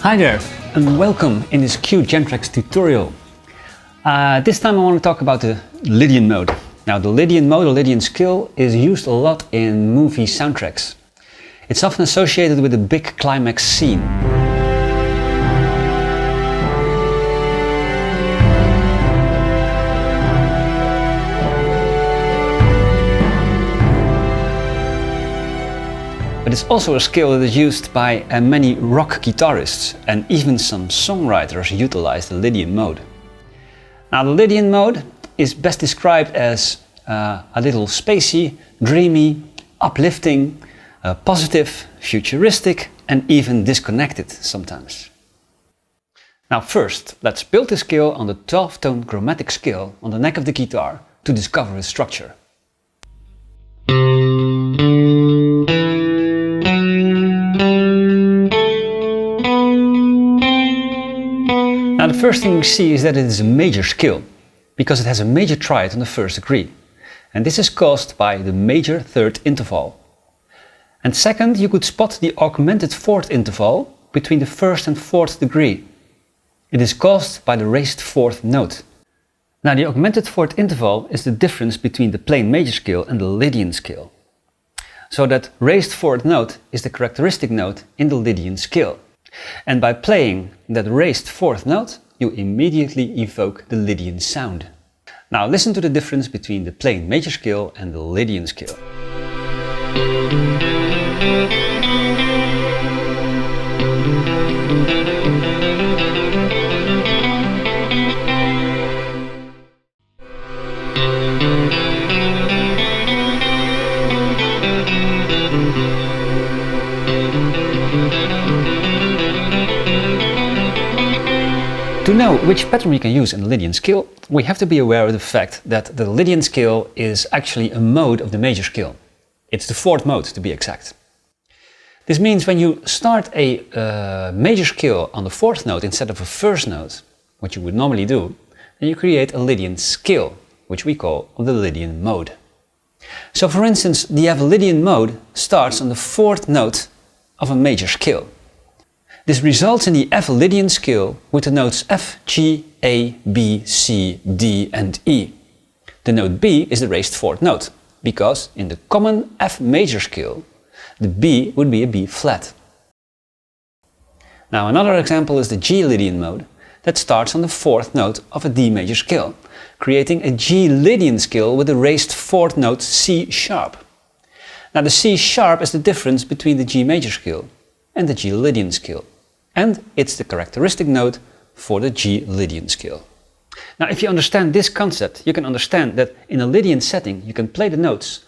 Hi there and welcome in this QJamTracks tutorial. This time I want to talk about the Lydian mode. Now the Lydian mode or Lydian scale is used a lot in movie soundtracks. It's often associated with a big climax scene. But it's also a scale that is used by many rock guitarists, and even some songwriters utilize the Lydian mode. Now the Lydian mode is best described as a little spacey, dreamy, uplifting, positive, futuristic and even disconnected sometimes. Now first, let's build the scale on the 12-tone chromatic scale on the neck of the guitar to discover its structure. Now the first thing we see is that it is a major scale, because it has a major triad on the first degree. And this is caused by the major third interval. And second, you could spot the augmented fourth interval between the first and fourth degree. It is caused by the raised fourth note. Now the augmented fourth interval is the difference between the plain major scale and the Lydian scale. So that raised fourth note is the characteristic note in the Lydian scale. And by playing that raised fourth note, you immediately evoke the Lydian sound. Now listen to the difference between the plain major scale and the Lydian scale. To know which pattern we can use in the Lydian scale, we have to be aware of the fact that the Lydian scale is actually a mode of the major scale. It's the fourth mode to be exact. This means when you start a major scale on the fourth note instead of a first note, what you would normally do, then you create a Lydian scale, which we call the Lydian mode. So for instance, the Lydian mode starts on the fourth note of a major scale. This results in the F Lydian scale with the notes F, G, A, B, C, D and E. The note B is the raised fourth note, because in the common F major scale, the B would be a B flat. Now another example is the G Lydian mode that starts on the fourth note of a D major scale, creating a G Lydian scale with the raised fourth note C sharp. Now the C sharp is the difference between the G major scale and the G Lydian scale. And it's the characteristic note for the G Lydian scale. Now if you understand this concept, you can understand that in a Lydian setting you can play the notes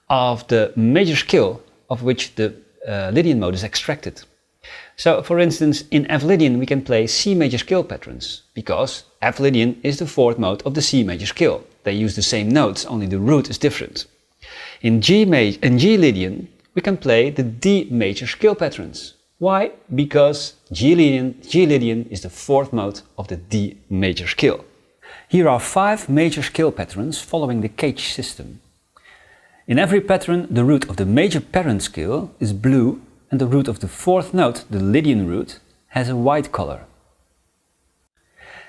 of the major scale of which the Lydian mode is extracted. So for instance, in F Lydian we can play C major scale patterns, because F Lydian is the fourth mode of the C major scale. They use the same notes, only the root is different. In G Lydian we can play the D major scale patterns. Why? Because G Lydian is the fourth mode of the D major scale. Here are 5 major scale patterns following the cage system. In every pattern, the root of the major parent scale is blue and the root of the fourth note, the Lydian root, has a white color.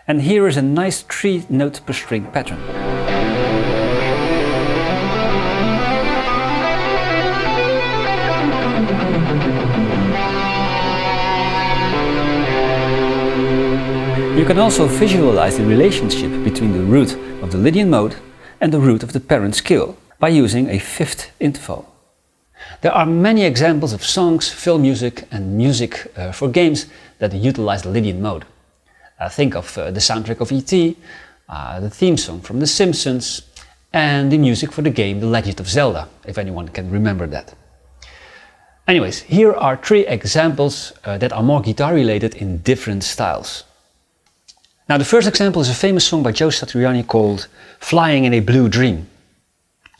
And here is a nice 3-note per string pattern. You can also visualize the relationship between the root of the Lydian mode and the root of the parent scale by using a 5th interval. There are many examples of songs, film music and music for games that utilize the Lydian mode. Think of the soundtrack of E.T., the theme song from The Simpsons and the music for the game The Legend of Zelda, if anyone can remember that. Anyways, here are 3 examples that are more guitar related in different styles. Now the first example is a famous song by Joe Satriani called Flying in a Blue Dream,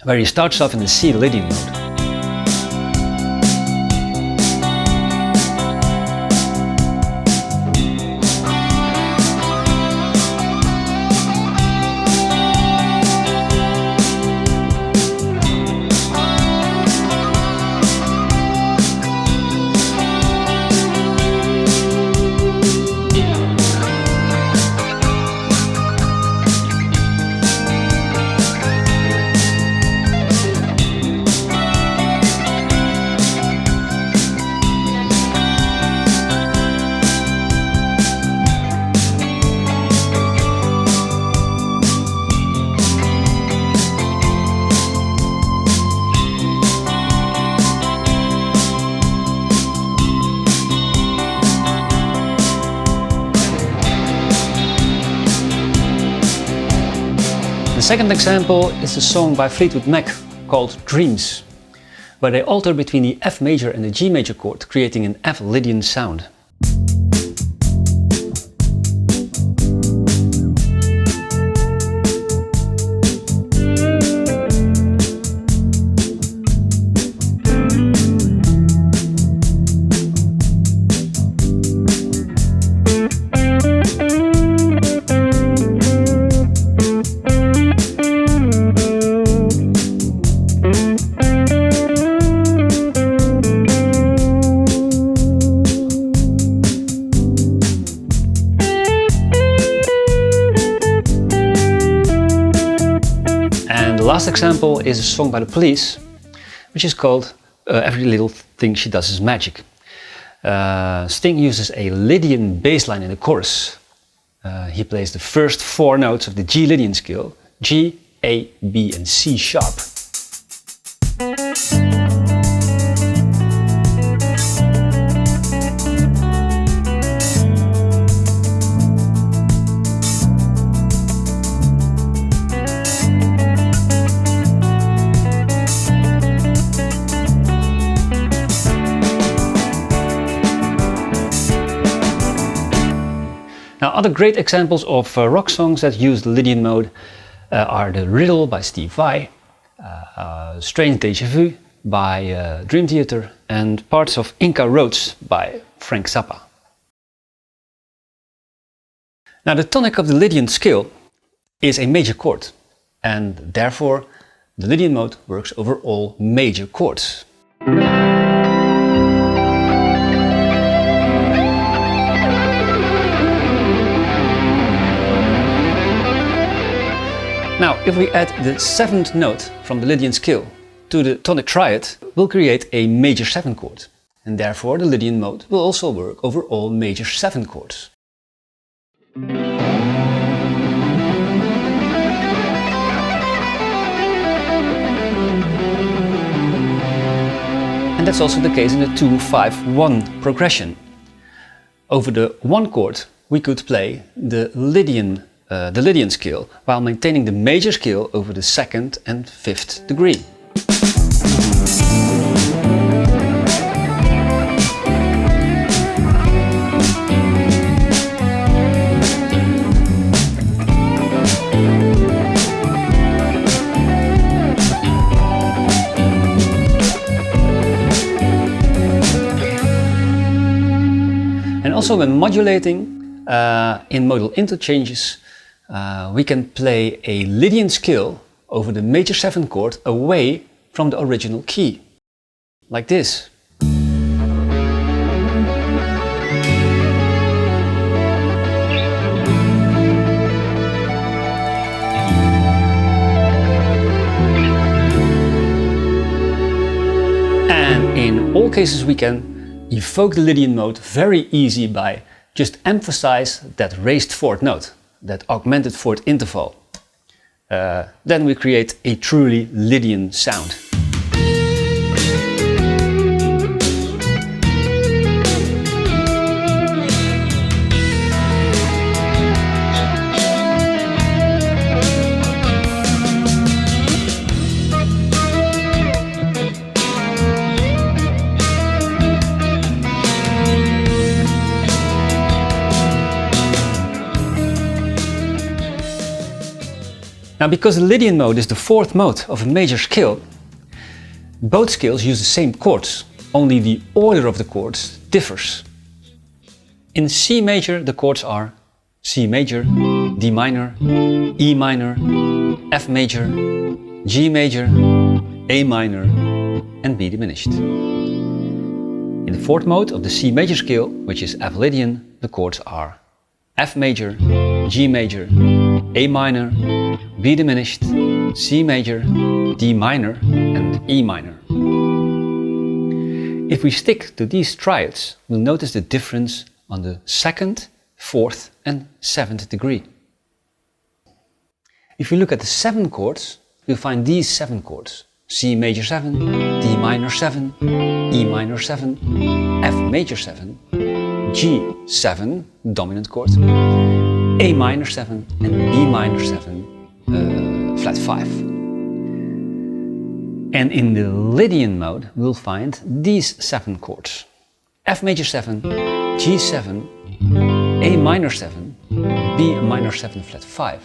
where he starts off in the C Lydian mode. second example is a song by Fleetwood Mac called Dreams, where they alter between the F major and the G major chord, creating an F Lydian sound. The last example is a song by the Police, which is called Every Little Thing She Does Is Magic. Sting uses a Lydian bass line in the chorus. He plays the first 4 notes of the G Lydian scale: G, A, B and C sharp. Now, other great examples of rock songs that use the Lydian mode are The Riddle by Steve Vai, Strange Deja Vu by Dream Theater, and parts of Inca Roads by Frank Zappa. Now, the tonic of the Lydian scale is a major chord, and therefore the Lydian mode works over all major chords. Now, if we add the 7th note from the Lydian scale to the tonic triad, we'll create a major 7 chord, and therefore the Lydian mode will also work over all major 7 chords. And that's also the case in the 2-5-1 progression. Over the 1 chord we could play the Lydian scale while maintaining the major scale over the 2nd and 5th degree. And also when modulating in modal interchanges, we can play a Lydian scale over the major 7 chord away from the original key, like this. And in all cases we can evoke the Lydian mode very easy by just emphasize that raised 4th note, that augmented 4th interval. Then we create a truly Lydian sound. Now, because the Lydian mode is the 4th mode of a major scale, both scales use the same chords, only the order of the chords differs. In C major the chords are C major, D minor, E minor, F major, G major, A minor and B diminished. In the 4th mode of the C major scale, which is F Lydian, the chords are F major, G major, A minor, B diminished, C major, D minor and E minor. If we stick to these triads, we'll notice the difference on the 2nd, 4th and 7th degree. If we look at the 7 chords, we'll find these 7 chords: C major 7, D minor 7, E minor 7, F major 7, G7, dominant chord, A minor 7 and B minor 7, flat 5. And in the Lydian mode, we'll find these 7 chords. F major 7, G7, A minor 7, B minor 7 flat 5,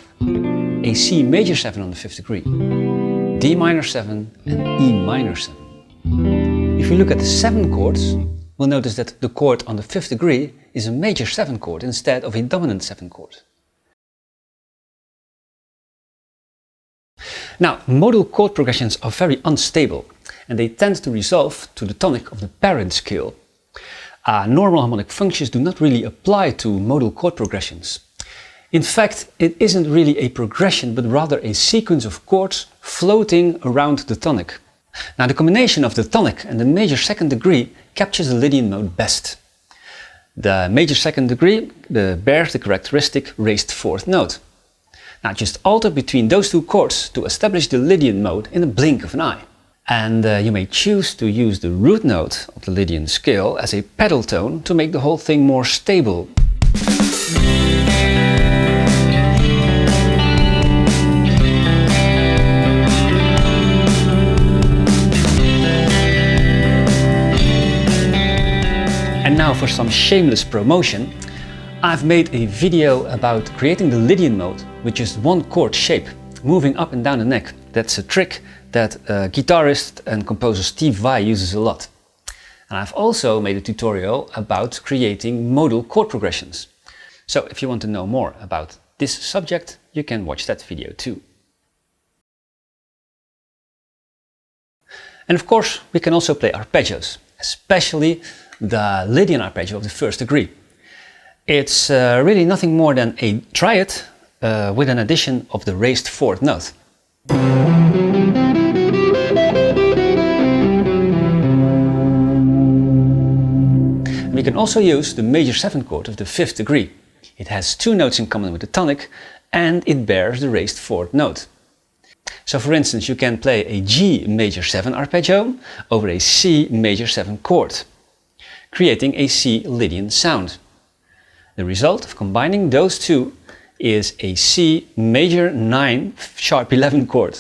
a C major 7 on the 5th degree, D minor 7 and E minor 7. If we look at the 7 chords, we'll notice that the chord on the 5th degree is a major 7 chord instead of a dominant 7 chord. Now, modal chord progressions are very unstable and they tend to resolve to the tonic of the parent scale. Normal harmonic functions do not really apply to modal chord progressions. In fact, it isn't really a progression but rather a sequence of chords floating around the tonic. Now, the combination of the tonic and the major 2nd degree captures the Lydian mode best. The major 2nd degree bears the characteristic raised 4th note. Now just alter between those 2 chords to establish the Lydian mode in a blink of an eye. And you may choose to use the root note of the Lydian scale as a pedal tone to make the whole thing more stable. And now for some shameless promotion. I've made a video about creating the Lydian mode with just 1 chord shape, moving up and down the neck. That's a trick that guitarist and composer Steve Vai uses a lot. And I've also made a tutorial about creating modal chord progressions. So if you want to know more about this subject, you can watch that video too. And of course, we can also play arpeggios, especially the Lydian arpeggio of the 1st degree. It's really nothing more than a triad with an addition of the raised 4th note. And we can also use the major 7 chord of the 5th degree. It has 2 notes in common with the tonic and it bears the raised 4th note. So for instance, you can play a G major 7 arpeggio over a C major 7 chord, creating a C Lydian sound. The result of combining those 2 is a C major 9 sharp 11 chord.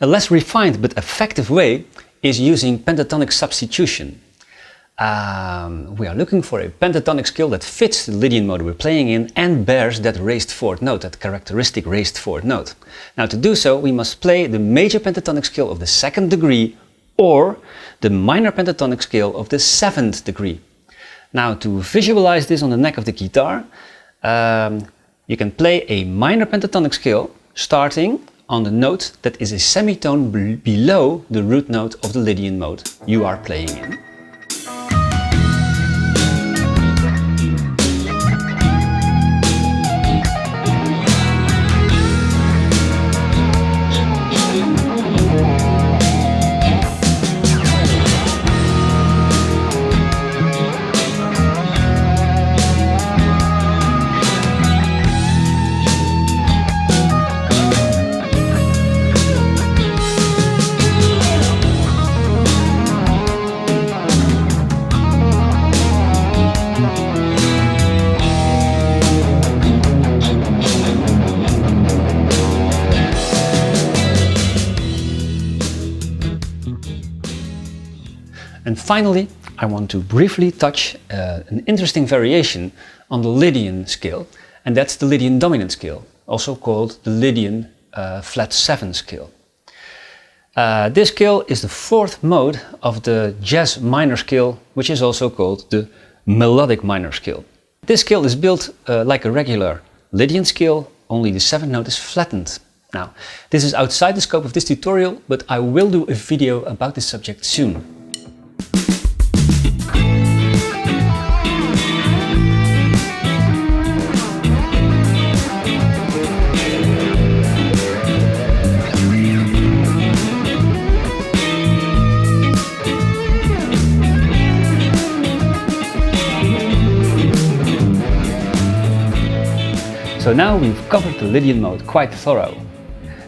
A less refined but effective way is using pentatonic substitution. We are looking for a pentatonic scale that fits the Lydian mode we're playing in and bears that raised 4th note, that characteristic raised 4th note. Now to do so, we must play the major pentatonic scale of the 2nd degree or the minor pentatonic scale of the 7th degree. Now to visualize this on the neck of the guitar, you can play a minor pentatonic scale starting on the note that is a semitone below the root note of the Lydian mode you are playing in. And finally, I want to briefly touch an interesting variation on the Lydian scale, and that's the Lydian Dominant scale, also called the Lydian flat 7 scale. This scale is the 4th mode of the jazz minor scale, which is also called the melodic minor scale. This scale is built like a regular Lydian scale, only the 7th note is flattened. Now, this is outside the scope of this tutorial, but I will do a video about this subject soon. So now we've covered the Lydian mode quite thorough,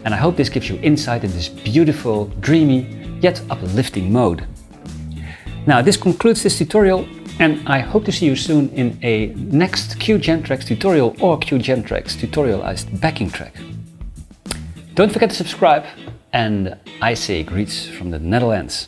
and I hope this gives you insight in this beautiful, dreamy, yet uplifting mode. Now this concludes this tutorial, and I hope to see you soon in a next QJamTracks tutorial or QJamTracks tutorialized backing track. Don't forget to subscribe, and I say greets from the Netherlands.